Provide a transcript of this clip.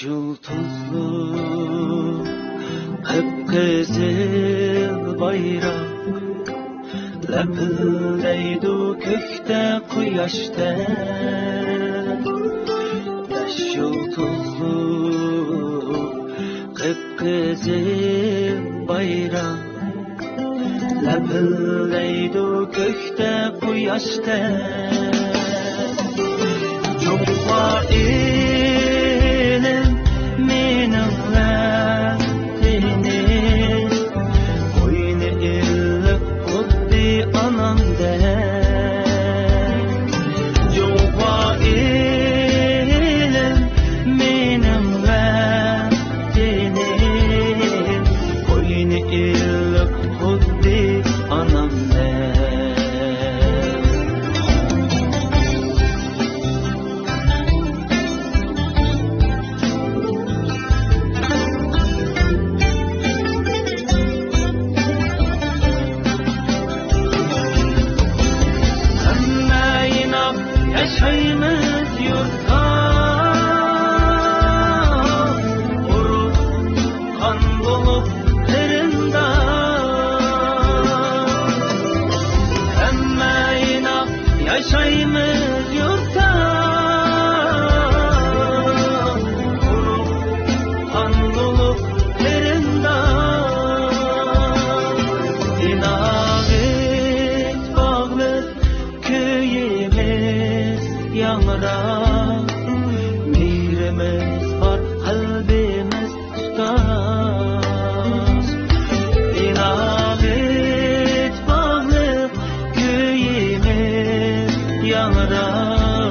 Yıldızlı kıpkızıl bayrak lepildeydi kökte quyoshda. Yıldızlı kıpkızıl bayrak lepildeydi kökte quyoshda. Jumma elim mening vaqtiniz qo'yni ilib xuddi onamdek. Jumma elim mening vaqtiniz qo'yni ilib xuddi onamdek. Yaşayımız yurtta, uruk kan bulup kırında. Emme inak yaşayımız yurtta, uruk kan bulup kırında. İnağıt bağlı köyümüz yanırak, mirimiz var, kalbimiz tutar. İnabet bağlı köyümüz yanırak,